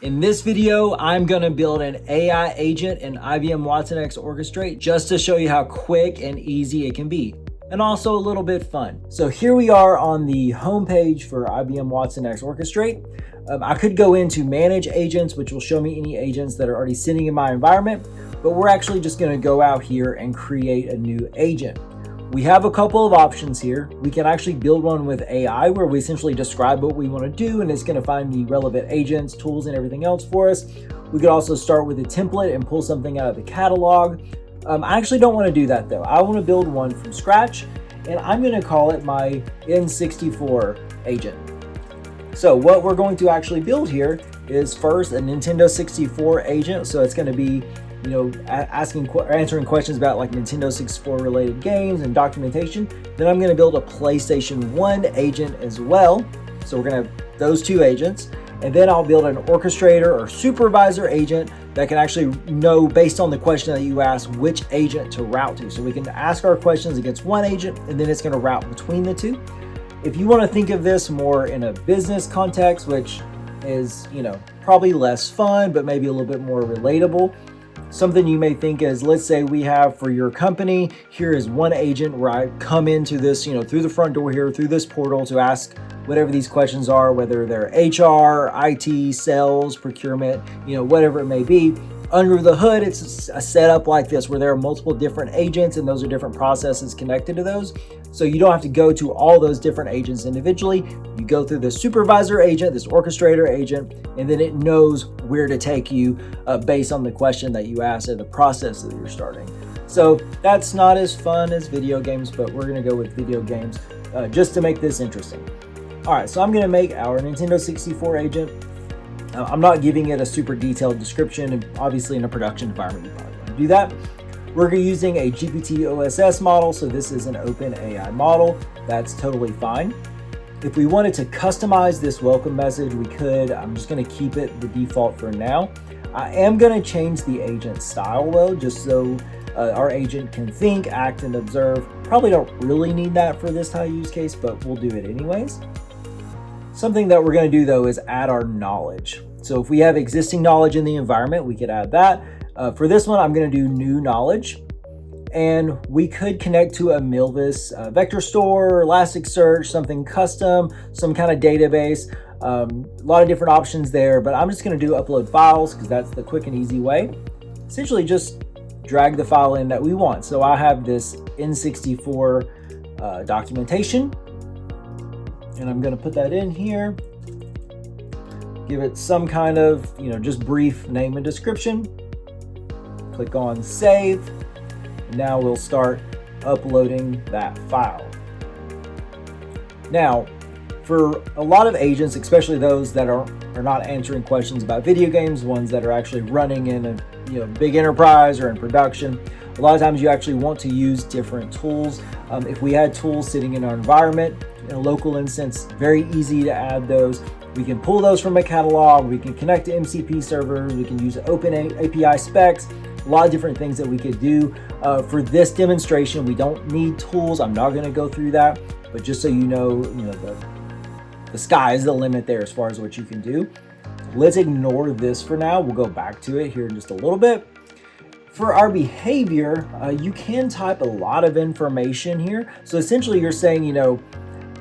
In this video, I'm going to build an AI agent in IBM watsonx Orchestrate just to show you how quick and easy it can be, and also a little bit fun. So here we are on the homepage for IBM watsonx Orchestrate. I could go into manage agents, which will show me any agents that are already sitting in my environment, but we're actually just going to go out here and create a new agent. We have a couple of options here. We can actually build one with AI where we essentially describe what we want to do and it's going to find the relevant agents, tools, and everything else for us. We could also start with a template and pull something out of the catalog. I actually don't want to do that though. I want to build one from scratch and I'm going to call it my N64 agent. So what we're going to actually build here is first a Nintendo 64 agent. So it's going to be answering questions about like Nintendo 64 related games and documentation. Then I'm going to build a PlayStation 1 agent as well. So we're going to have those two agents. And then I'll build an orchestrator or supervisor agent that can actually know based on the question that you ask which agent to route to. So we can ask our questions against one agent and then it's going to route between the two. If you want to think of this more in a business context, which is, probably less fun, but maybe a little bit more relatable, something you may think is, let's say we have for your company, here is one agent where I come into this, through the front door here, through this portal to ask whatever these questions are, whether they're HR, IT, sales, procurement, whatever it may be. Under the hood, it's a setup like this where there are multiple different agents and those are different processes connected to those. So you don't have to go to all those different agents individually. You go through the supervisor agent, this orchestrator agent, and then it knows where to take you based on the question that you asked or the process that you're starting. So that's not as fun as video games, but we're gonna go with video games just to make this interesting. All right, so I'm gonna make our Nintendo 64 agent. I'm not giving it a super detailed description, and obviously in a production environment, you probably want to do that. We're using a GPT OSS model, so this is an open AI model. That's totally fine. If we wanted to customize this welcome message, we could. I'm just going to keep it the default for now. I am going to change the agent style though, just so our agent can think, act, and observe. Probably don't really need that for this type of use case, but we'll do it anyways. Something that we're going to do though is add our knowledge. So if we have existing knowledge in the environment, we could add that. For this one, I'm going to do new knowledge, and we could connect to a Milvus vector store, Elasticsearch, something custom, some kind of database. A lot of different options there, but I'm just going to do upload files because that's the quick and easy way. Essentially, just drag the file in that we want. So I have this N64 documentation, and I'm going to put that in here. Give it some kind of, just brief name and description. Click on save. Now we'll start uploading that file. Now, for a lot of agents, especially those that are not answering questions about video games, ones that are actually running in a big enterprise or in production, a lot of times you actually want to use different tools. If we had tools sitting in our environment, in a local instance, very easy to add those. We can pull those from a catalog, we can connect to MCP servers, we can use open API specs, a lot of different things that we could do. For this demonstration, we don't need tools. I'm not gonna go through that, but just so you know, the sky is the limit there as far as what you can do. Let's ignore this for now. We'll go back to it here in just a little bit. For our behavior, you can type a lot of information here. So essentially you're saying,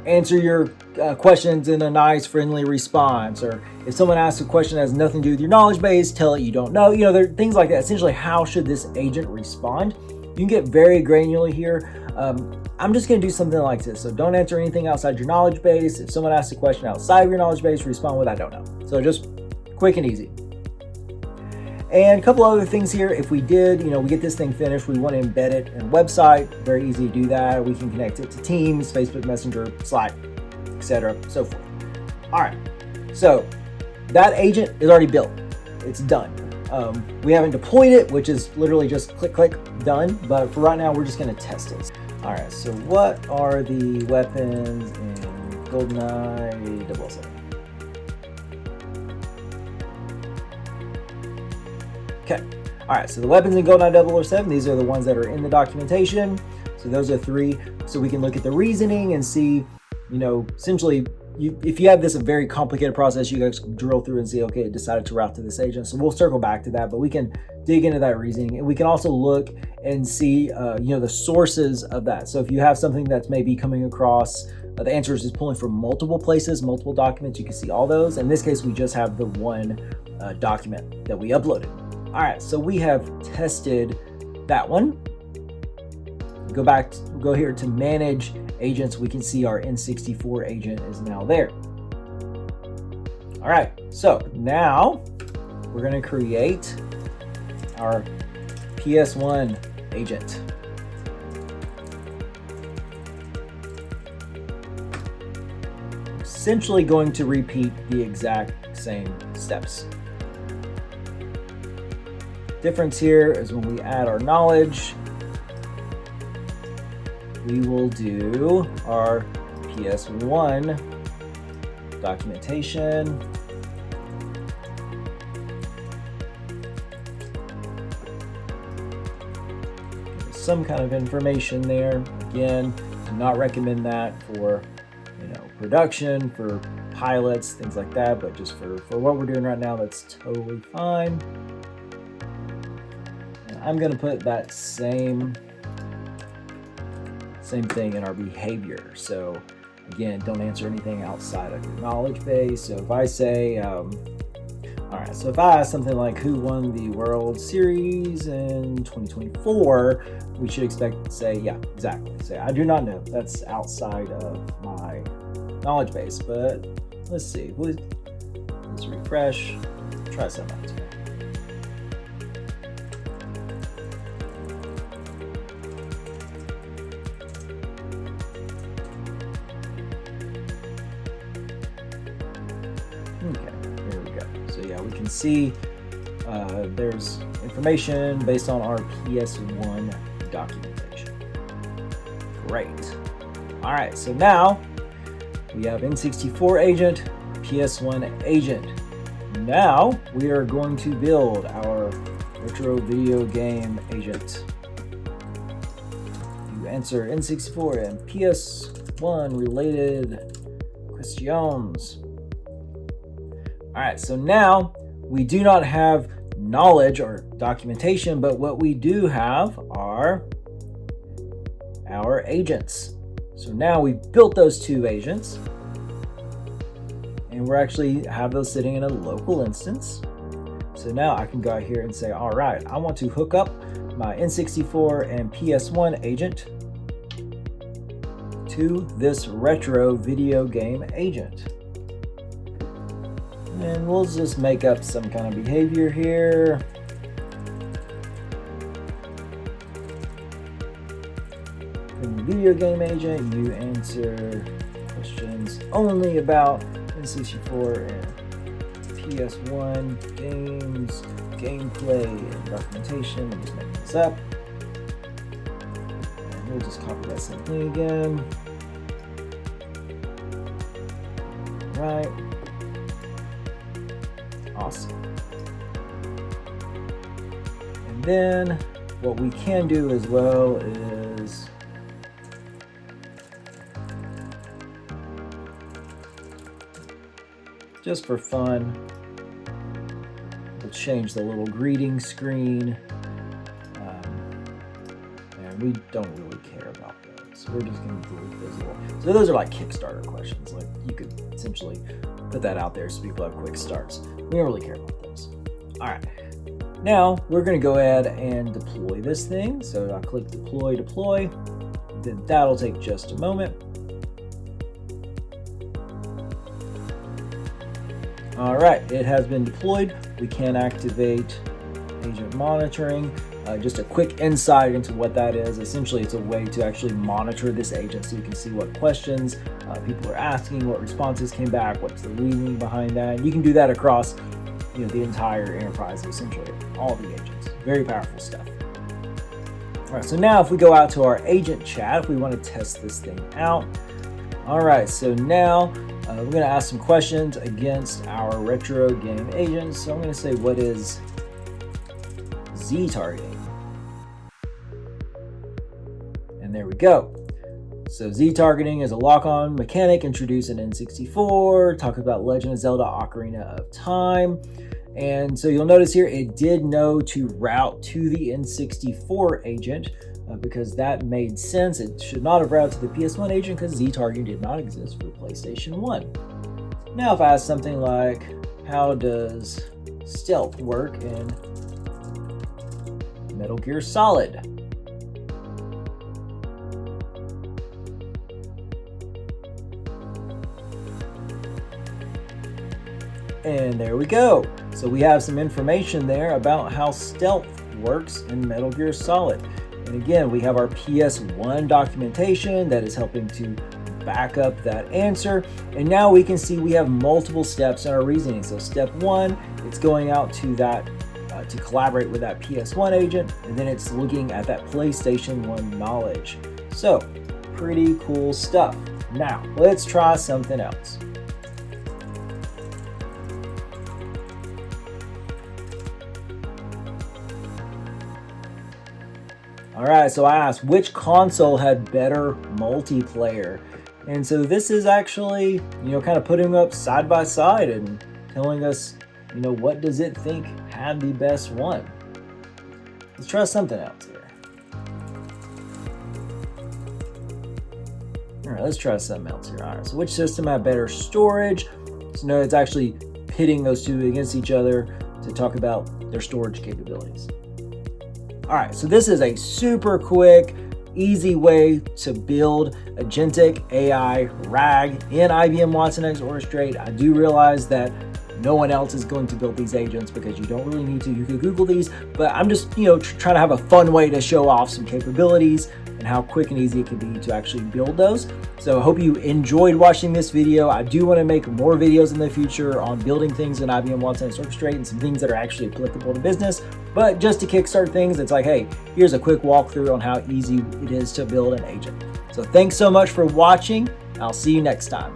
answer your questions in a nice, friendly response. Or if someone asks a question that has nothing to do with your knowledge base, tell it you don't know. There are things like that. Essentially, how should this agent respond? You can get very granular here. I'm just going to do something like this. So don't answer anything outside your knowledge base. If someone asks a question outside of your knowledge base, respond with I don't know. So just quick and easy. And a couple other things here. If we did, we get this thing finished, we want to embed it in a website. Very easy to do that. We can connect it to Teams, Facebook Messenger, Slack, etc., so forth. All right. So that agent is already built. It's done. We haven't deployed it, which is literally just click, click, done. But for right now, we're just going to test it. All right. So what are the weapons in GoldenEye 007? Okay, all right, so the weapons in GoldenEye 007, these are the ones that are in the documentation. So those are three. So we can look at the reasoning and see, essentially if you have this a very complicated process, you guys drill through and see, okay, it decided to route to this agent. So we'll circle back to that, but we can dig into that reasoning, and we can also look and see, the sources of that. So if you have something that's maybe coming across, the answer is pulling from multiple places, multiple documents, you can see all those. In this case, we just have the one document that we uploaded. All right, so we have tested that one. Go here to manage agents. We can see our N64 agent is now there. All right, so now we're going to create our PS1 agent. Essentially going to repeat the exact same steps. Difference here is when we add our knowledge, we will do our PS1 documentation. Some kind of information there. Again, do not recommend that for production, for pilots, things like that, but just for what we're doing right now, that's totally fine. And I'm going to put that same thing in our behavior. So again, don't answer anything outside of your knowledge base. So if I say, all right, so if I ask something like who won the World Series in 2024, we should expect to say, yeah, exactly. Say, I do not know. That's outside of my knowledge base, but let's see. Let's refresh, try something else. Okay, here we go. So yeah, we can see there's information based on our PS1 documentation. Great. All right, so now we have N64 agent, PS1 agent. Now we are going to build our retro video game agent. You answer N64 and PS1 related questions. All right, so now we do not have knowledge or documentation, but what we do have are our agents. So now we've built those two agents, and we're actually have those sitting in a local instance. So now I can go out here and say, all right, I want to hook up my N64 and PS1 agent to this retro video game agent. And we'll just make up some kind of behavior here. In the video game agent, you answer questions only about N64 and PS1 games, gameplay, and documentation. I'm just making this up. And we'll just copy that same thing again. Right. Awesome. And then what we can do as well is just for fun, we'll change the little greeting screen. And we don't really care about those. So we're just going to delete those little. So those are like Kickstarter questions. Like you could essentially put that out there so people have quick starts. We don't really care about those. All right. Now we're going to go ahead and deploy this thing. So I'll click deploy. Then that'll take just a moment. All right, it has been deployed. We can activate agent monitoring. Just a quick insight into what that is. Essentially, it's a way to actually monitor this agent so you can see what questions people are asking, what responses came back, what's the reasoning behind that. And you can do that across the entire enterprise, essentially, all the agents. Very powerful stuff. All right, so now if we go out to our agent chat, if we want to test this thing out. All right, so now we're going to ask some questions against our retro game agent. So I'm going to say, what is Z targeting? And there we go. So Z targeting is a lock-on mechanic introduced in N64, talk about Legend of Zelda Ocarina of Time. And so you'll notice here, it did know to route to the N64 agent because that made sense. It should not have routed to the PS1 agent because Z targeting did not exist for PlayStation 1. Now, if I ask something like, how does stealth work in Metal Gear Solid? And there we go. So we have some information there about how stealth works in Metal Gear Solid. And again, we have our PS1 documentation that is helping to back up that answer. And now we can see we have multiple steps in our reasoning. So step one, it's going out to that to collaborate with that PS1 agent, and then it's looking at that PlayStation 1 knowledge. So pretty cool stuff. Now let's try something else. All right, so I asked which console had better multiplayer. And so this is actually, kind of putting up side by side and telling us, what does it think had the best one? Let's try something else here. All right, let's try something else here. All right, so which system had better storage? So no, it's actually pitting those two against each other to talk about their storage capabilities. All right, so this is a super quick, easy way to build agentic AI RAG in IBM watsonx Orchestrate. I do realize that no one else is going to build these agents because you don't really need to. You could Google these, but I'm just, trying to have a fun way to show off some capabilities and how quick and easy it can be to actually build those. So I hope you enjoyed watching this video. I do want to make more videos in the future on building things in IBM watsonx Orchestrate and some things that are actually applicable to business. But just to kickstart things, it's like, hey, here's a quick walkthrough on how easy it is to build an agent. So thanks so much for watching. I'll see you next time.